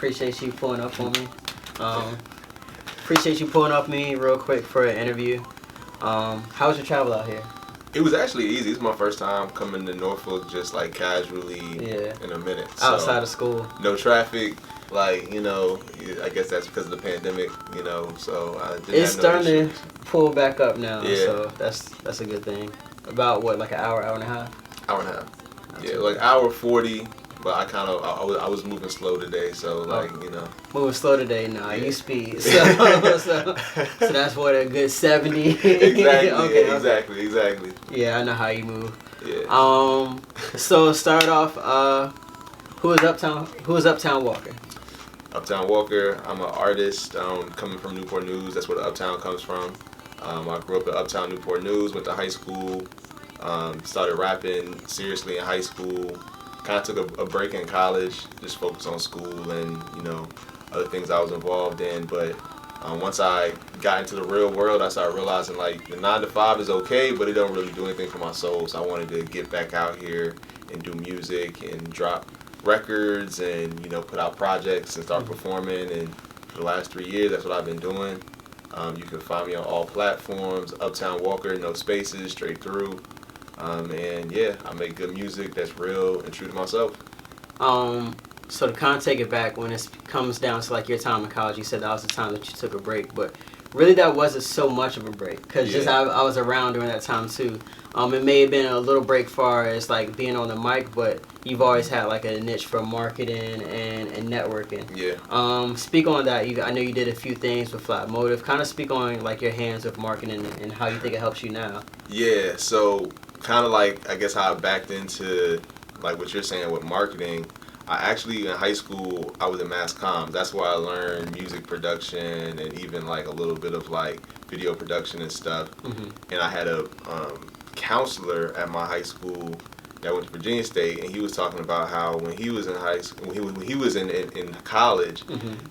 Appreciate you pulling up on me. Appreciate you pulling up on me real quick for an interview. How was your travel out here? It was actually easy. It's my first time coming to Norfolk just like casually in a minute. Outside of school. No traffic. Like, I guess that's because of the pandemic, so I didn't It's have no starting issues. to pull back up now, Yeah. so that's a good thing. About what, like an hour and a half? Hour and a half. Yeah, like hour 40, but I was moving slow today, so Moving slow today, nah, Yeah. you speed. So that's what, a good 70? Exactly, Okay. exactly. Yeah, I know how you move. Yeah. So start off, who is Uptown Walker? Uptown Walker, I'm an artist coming from Newport News. That's where the Uptown comes from. I grew up in Uptown Newport News, went to high school, started rapping seriously in high school. Kind of took a break in college, just focused on school and, other things I was involved in. But once I got into the real world, I started realizing like the 9 to 5 is okay, but it don't really do anything for my soul. So I wanted to get back out here and do music and drop records and, put out projects and start performing. And for the last 3 years, that's what I've been doing. You can find me on all platforms, Uptown Walker, no spaces, straight through. And yeah, I make good music that's real and true to myself. So to kind of take it back, when it comes down to like your time in college, you said that was the time that you took a break, but really that wasn't so much of a break because I was around during that time too. It may have been a little break far as like being on the mic, but you've always had like a niche for marketing and networking. Yeah. Speak on that. I know you did a few things with Flat Motive. Kind of speak on like your hands with marketing and how you think it helps you now. Yeah. So kind of like I guess how I backed into like what you're saying with marketing. I actually in high school I was in mass comms. That's where I learned music production and even like a little bit of like video production and stuff. And I had a counselor at my high school that went to Virginia State, and he was talking about how when he was in high school, when he was in college,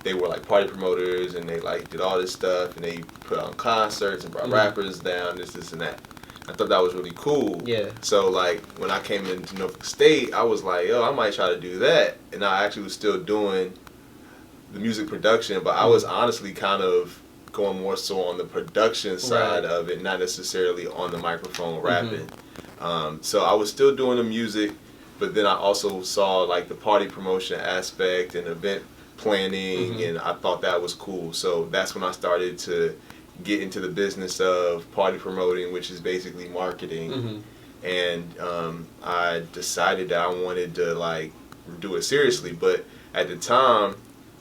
they were like party promoters and they like did all this stuff and they put on concerts and brought rappers down, this and that. I thought that was really cool. Yeah. So like when I came into Norfolk State, I was like, yo, I might try to do that. And I actually was still doing the music production, but I was honestly kind of going more so on the production side of it, not necessarily on the microphone rapping. So I was still doing the music, but then I also saw like the party promotion aspect and event planning, and I thought that was cool. So that's when I started to get into the business of party promoting, which is basically marketing. And I decided that I wanted to like do it seriously, but at the time,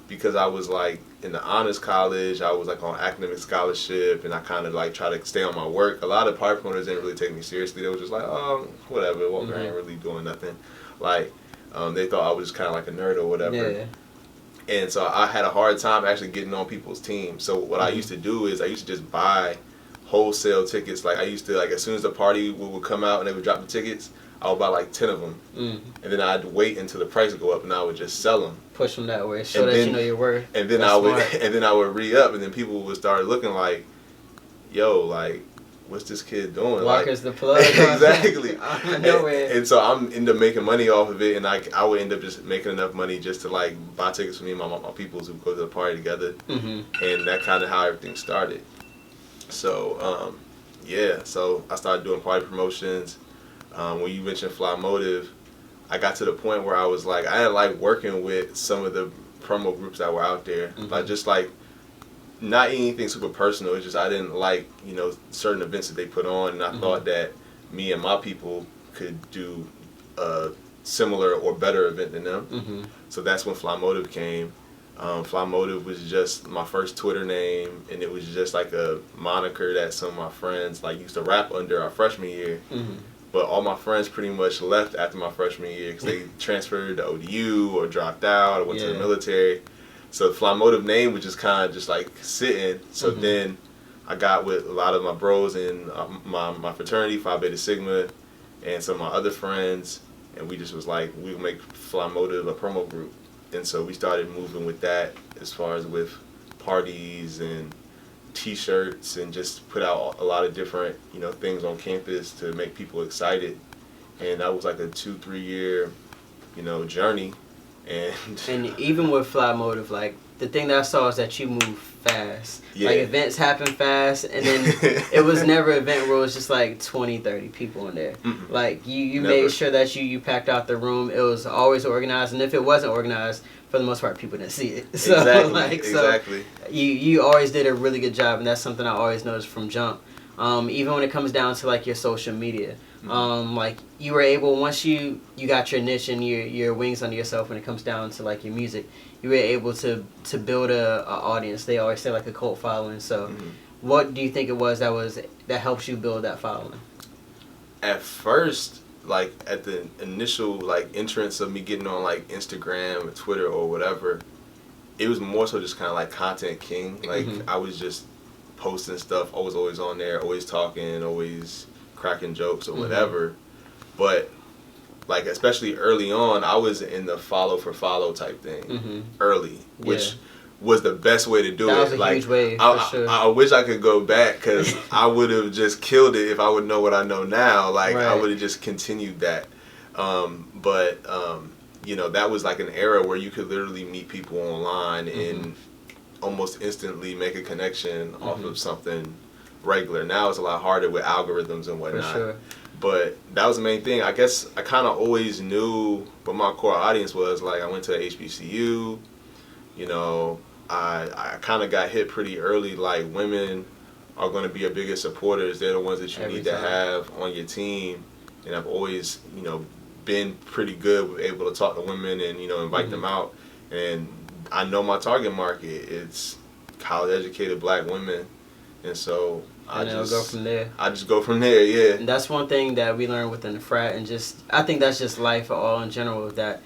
because I was like in the honors college, I was like on academic scholarship, and I kind of like try to stay on my work. A lot of party promoters didn't really take me seriously. They were just like, oh, whatever, Walker ain't really doing nothing. Like they thought I was just kind of like a nerd or whatever. Yeah. And so I had a hard time actually getting on people's teams. So what I used to do is I used to just buy wholesale tickets. Like I used to, like as soon as the party would come out and they would drop the tickets, I would buy like 10 of them. And then I'd wait until the price would go up and I would just sell them. Push them that way, show that you know your worth. And then I would re-up, and then people would start looking like, yo, like, what's this kid doing? Walker's like, the plug. Exactly. And so I'm end up making money off of it, and I would end up just making enough money just to like buy tickets for me and my peoples who go to the party together. And that kind of how everything started. So so I started doing party promotions. When you mentioned Fly Motive, I got to the point where I was like, I didn't like working with some of the promo groups that were out there. Like just like not anything super personal. It's just I didn't like, certain events that they put on, and I thought that me and my people could do a similar or better event than them. So that's when Fly Motive came. Fly Motive was just my first Twitter name, and it was just like a moniker that some of my friends like used to rap under our freshman year. But all my friends pretty much left after my freshman year because they transferred to ODU or dropped out or went to the military. So the Fly Motive name was just kind of just like sitting. So then I got with a lot of my bros in my fraternity, Phi Beta Sigma, and some of my other friends, and we just was like, we'll make Fly Motive a promo group. And so we started moving with that as far as with parties and T-shirts, and just put out a lot of different things on campus to make people excited. And that was like a 2-3 year journey. And even with Fly Motive, like, the thing that I saw is that you move fast. Yeah. Like, events happen fast, and then it was never an event where it was just like 20, 30 people in there. Mm-mm. Like, you Never. made sure that you packed out the room. It was always organized, and if it wasn't organized, for the most part, people didn't see it. So, Exactly. You always did a really good job, and that's something I always noticed from jump. Even when it comes down to like your social media, like you were able, once you got your niche and your wings under yourself when it comes down to like your music, you were able to build a audience. They always say like a cult following. So what do you think it was that helps you build that following? At first, like at the initial like entrance of me getting on like Instagram or Twitter or whatever, it was more so just kind of like content king. Like I was just posting stuff, always on there, always talking, always cracking jokes or whatever. But like especially early on, I was in the follow for follow type thing early, which was the best way to do that it. Was a like huge wave, I, for sure. I wish I could go back because I would have just killed it if I would know what I know now. Like I would have just continued that. But you know, that was like an era where you could literally meet people online and almost instantly make a connection off of something regular. Now it's a lot harder with algorithms and whatnot. For sure. But that was the main thing. I guess I kind of always knew what my core audience was. Like I went to HBCU, you know, I kind of got hit pretty early. Like women are going to be your biggest supporters. They're the ones that you need to have on your team. And I've always, you know, been pretty good with able to talk to women and, you know, invite them out. And I know my target market. It's college educated black women. And so I just go from there. I just go from there, yeah. And that's one thing that we learned within the frat, and just I think that's just life all in general. That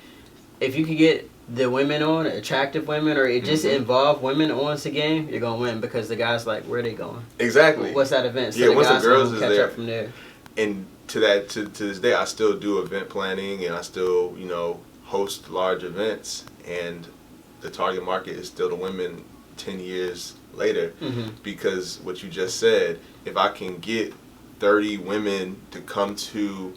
if you could get the women on, attractive women, or it just involve women once a game, you're gonna win because the guys like, where are they going? Exactly. What's that event? So yeah, once the girls is catch there. Up from there. And to this day, I still do event planning, and I still, you know, host large events, and the target market is still the women 10 years later, because what you just said, if I can get 30 women to come to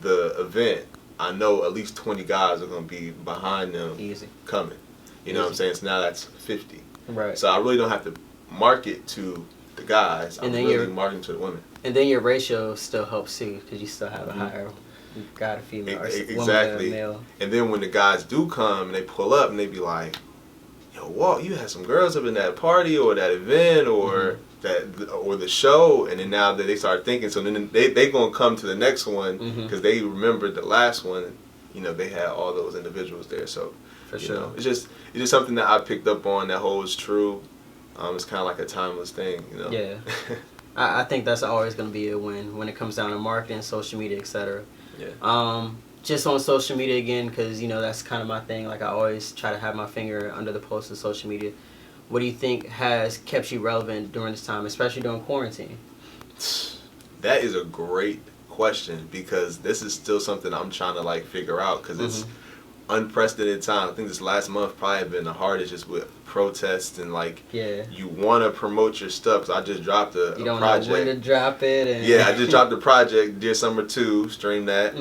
the event, I know at least 20 guys are going to be behind them coming. You know what I'm saying? So now that's 50. Right. So I really don't have to market to the guys. I'm really marketing to the women. And then your ratio still helps too, because you still have a higher guy to female. Exactly. Male. And then when the guys do come and they pull up and they be like, yo, Walt, you had some girls up in that party or that event or or the show, and then now that they start thinking, so then they gonna come to the next one because they remembered the last one. You know, they had all those individuals there. So for sure, know, it's just something that I picked up on that holds true. It's kind of like a timeless thing, you know. Yeah, I think that's always gonna be a win when it comes down to marketing, social media, etc. Yeah. Just on social media again, because you know that's kind of my thing. Like I always try to have my finger under the pulse of social media. What do you think has kept you relevant during this time, especially during quarantine? That is a great question, because this is still something I'm trying to like figure out, because it's unprecedented time. I think this last month probably have been the hardest, just with protests and like you want to promote your stuff. So I just dropped a project. You don't know when to drop it. And I just dropped a project, Dear Summer 2, stream that.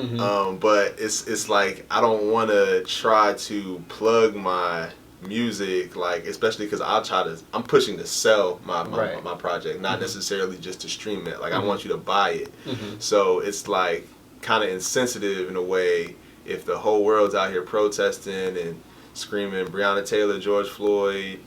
But it's like I don't want to try to plug my music, like especially because I'm pushing to sell my project, not necessarily just to stream it. Like I want you to buy it. So it's like kind of insensitive in a way if the whole world's out here protesting and screaming Breonna Taylor, George Floyd,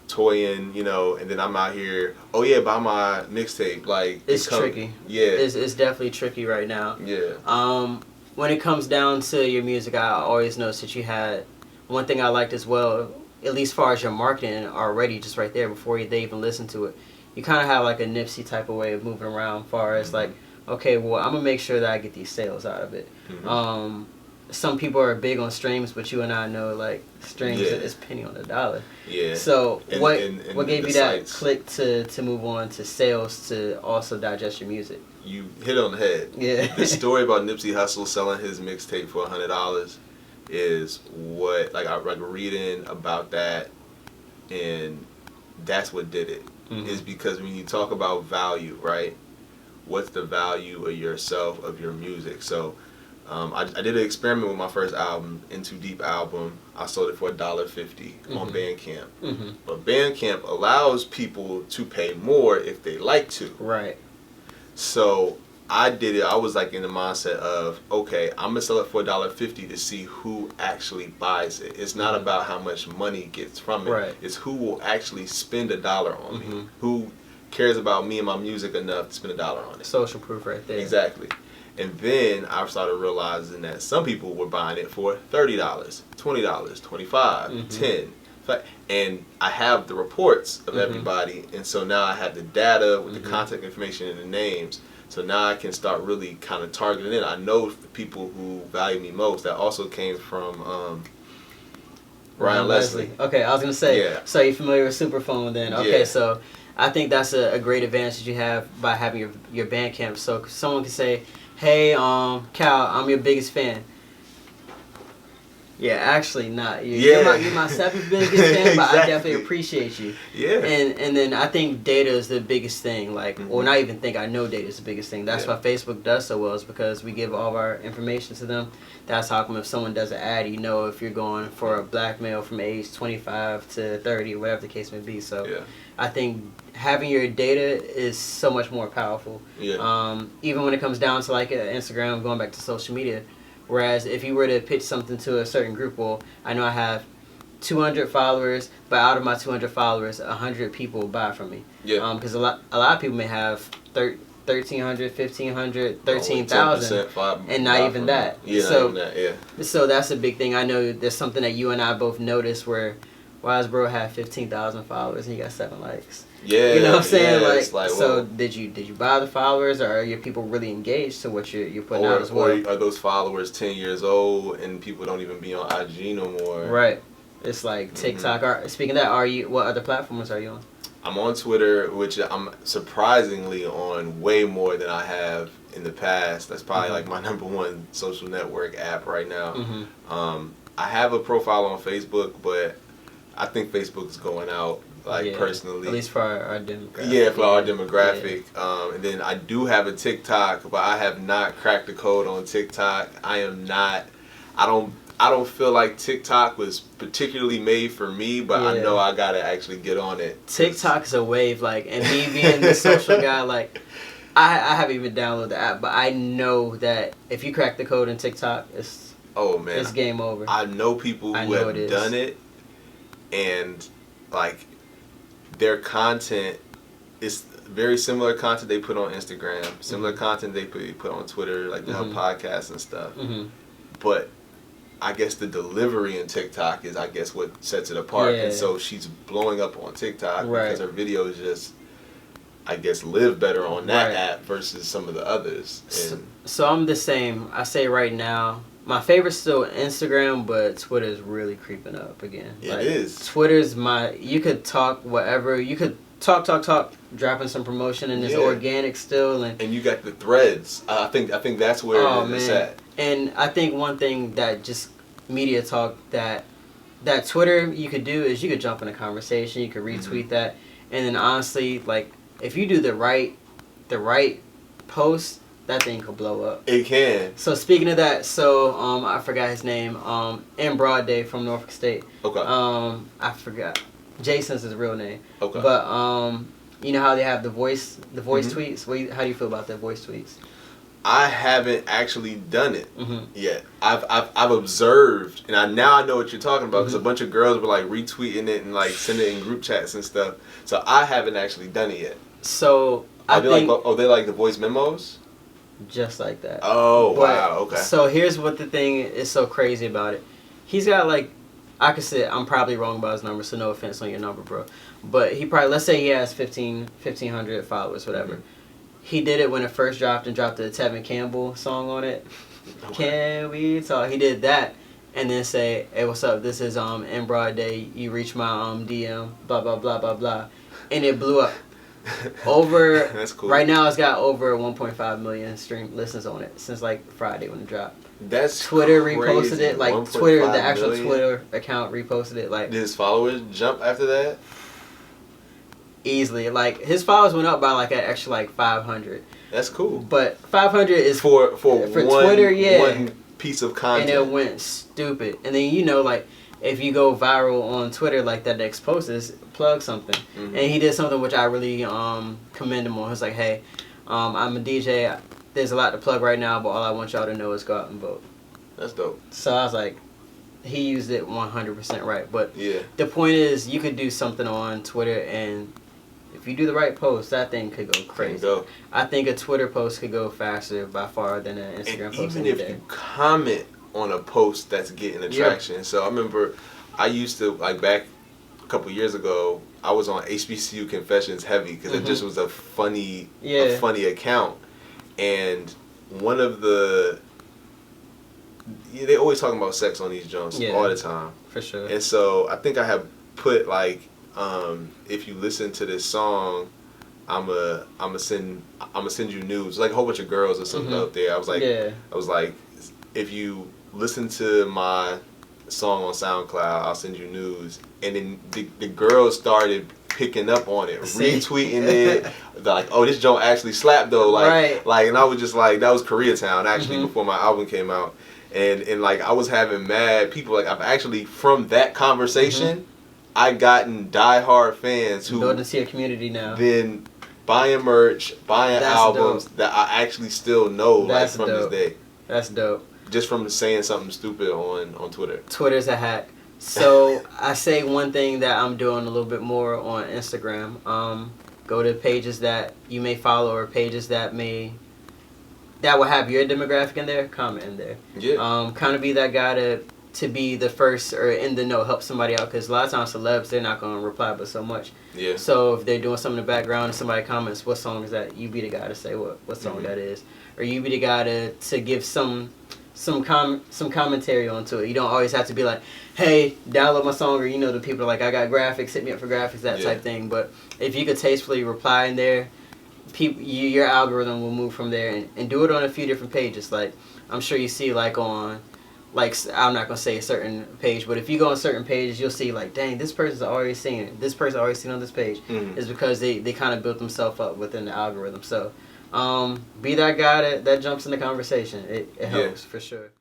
Toyin, you know, and then I'm out here, oh yeah, buy my mixtape. Like it's tricky. Yeah, it's definitely tricky right now. Yeah. When it comes down to your music, I always noticed that you had one thing I liked as well, at least as far as your marketing already, just right there before they even listen to it. You kind of have like a Nipsey type of way of moving around, as far as like, okay, well, I'm gonna make sure that I get these sales out of it. Some people are big on streams, but you and I know like streams is penny on the dollar. Yeah. So what gave you that click to move on to sales to also digest your music? You hit on the head. Yeah. The story about Nipsey Hussle selling his mixtape for $100 is what, like, I like reading about that, and that's what did it. Is because when you talk about value, right? What's the value of yourself, of your music? So I did an experiment with my first album, In Too Deep album. I sold it for $1.50 on Bandcamp. But Bandcamp allows people to pay more if they like to. Right. So I did it. I was like in the mindset of, okay, I'm gonna sell it for $1.50 to see who actually buys it. It's not about how much money gets from it. Right. It's who will actually spend $1 on me. Who cares about me and my music enough to spend $1 on it. Social proof right there. Exactly. And then I started realizing that some people were buying it for $30, $20, $25, $10. And I have the reports of everybody, and so now I have the data with the contact information and the names. So now I can start really kind of targeting it. I know the people who value me most. That also came from Ryan Leslie. Okay, I was going to say, Yeah. So you're familiar with Superphone then. Okay, Yeah. so I think that's a great advantage you have by having your Bandcamp. So someone can say, hey, Cal, I'm your biggest fan. Yeah, actually not. You're my seventh biggest fan, but I definitely appreciate you. Yeah. And then I think data is the biggest thing. Like, or not even think, I know data is the biggest thing. That's why Facebook does so well, is because we give all of our information to them. That's how come if someone does an ad, you know if you're going for a black male from age 25 to 30, or whatever the case may be. So I think having your data is so much more powerful. Yeah. Even when it comes down to like Instagram, going back to social media. Whereas if you were to pitch something to a certain group, well, I know I have 200 followers, but out of my 200 followers, 100 people buy from me. Yeah. Because a lot of people may have 1,300, 1,500, 13,000, and not even that. Yeah, so, not even that. Yeah. So that's a big thing. I know there's something that you and I both noticed where Wise Bro had 15,000 followers and he got 7 likes. Yeah, you know what I'm saying? Yeah, like so did you buy the followers, or are your people really engaged to what you're putting out as well? Or are those followers 10 years old and people don't even be on IG no more? Right. It's like TikTok. Speaking of that, what other platforms are you on? I'm on Twitter, which I'm surprisingly on way more than I have in the past. That's probably like my #1 social network app right now. I have a profile on Facebook, but I think Facebook is going out. Personally, at least for our demographic. Yeah, for our demographic. And then I do have a TikTok, but I have not cracked the code on TikTok. I don't feel like TikTok was particularly made for me, but I know I gotta actually get on it. TikTok's a wave, and me being the social guy, I haven't even downloaded the app, but I know that if you crack the code in TikTok, it's game over. I know people who have done it, and their content is very similar content they put on Instagram, similar content they put on Twitter, like they have podcasts and stuff. But I guess the delivery in TikTok is, what sets it apart. And so she's blowing up on TikTok because her videos just, live better on that app versus some of the others. So I'm the same. I say right now, my favorite's still Instagram, but Twitter's really creeping up again. It is. Twitter's you could talk whatever. You could talk, dropping some promotion, and it's organic still. And you got the threads. I think that's where it's at. And I think one thing that just media talk that Twitter you could do is you could jump in a conversation, you could retweet that, and then honestly, if you do the right post, that thing could blow up. It can. So speaking of that, I forgot his name. In Broad Day from Norfolk State. Okay. I forgot. Jason's his real name. Okay. But you know how they have the voice tweets. How do you feel about the voice tweets? I haven't actually done it yet. I've observed, and now I know what you're talking about because a bunch of girls were retweeting it and sending it in group chats and stuff. So I haven't actually done it yet. So they like the voice memos? Just like that. Oh, wow, okay. So here's what the thing is so crazy about it. He's got I could say, I'm probably wrong about his number, so no offense on your number, bro. But he probably, let's say he has 1,500 followers, whatever. He did it when it first dropped and dropped the Tevin Campbell song on it. Okay. Can we talk? He did that and then say, hey, what's up? This is in Broad Day. You reach my DM, blah, blah, blah, blah, blah. And it blew up. That's cool. Right now it's got over 1.5 million listens on it since Friday when it dropped. That's Twitter crazy. reposted it, Twitter, the actual million? Twitter account reposted it. Did his followers jump after that? Easily. His followers went up by an extra 500. That's cool. But 500 is for Twitter, yeah. One piece of content. And it went stupid. And then, you know, like, if you go viral on Twitter like that next post is, plug something. And he did something which I really commend him on. He was like, hey, I'm a DJ. There's a lot to plug right now, but all I want y'all to know is go out and vote. That's dope. So I was like, he used it 100% right. But yeah, the point is, you could do something on Twitter, and if you do the right post, that thing could go crazy. I think a Twitter post could go faster by far than an Instagram and post. Even if you comment on a post that's getting attraction. Yep. So I remember I used to, like, back a couple years ago, I was on HBCU Confessions heavy because it just was a funny account. And one of they always talking about sex on these junks all the time. For sure. And so I think I have put, like, if you listen to this song, I'ma send you news, like a whole bunch of girls or something out there. I was like, if you listen to my song on SoundCloud, I'll send you news. And then the girls started picking up on it, retweeting it. They're like, oh, this joint actually slapped though. Like, and I was just like, that was Koreatown actually before my album came out. And like, I was having mad people. Like, I've actually, from that conversation, I gotten diehard fans who building to a community now. Been buying merch, buying albums that I actually still know, like, from this day. That's dope. Just from saying something stupid on Twitter. Twitter's a hack. So I say one thing that I'm doing a little bit more on Instagram. Go to pages that you may follow or pages that will have your demographic in there. Comment in there. Yeah. Kind of be that guy to be the first or in the know, help somebody out, because a lot of times celebs, they're not going to reply but so much. Yeah. So if they're doing something in the background and somebody comments, what song is that? You be the guy to say what song that is, or you be the guy to give some commentary onto it. You don't always have to be like, hey, download my song, or, you know, the people are like, I got graphics, hit me up for graphics, that type thing. But if you could tastefully reply in there, your algorithm will move from there, and do it on a few different pages. Like, I'm sure you see, like, on, like, I'm not going to say a certain page, but if you go on certain pages, you'll see, like, dang, this person's already seen it. This person already seen it on this page. It's because they kind of built themselves up within the algorithm. So be that guy that jumps in the conversation. It helps for sure.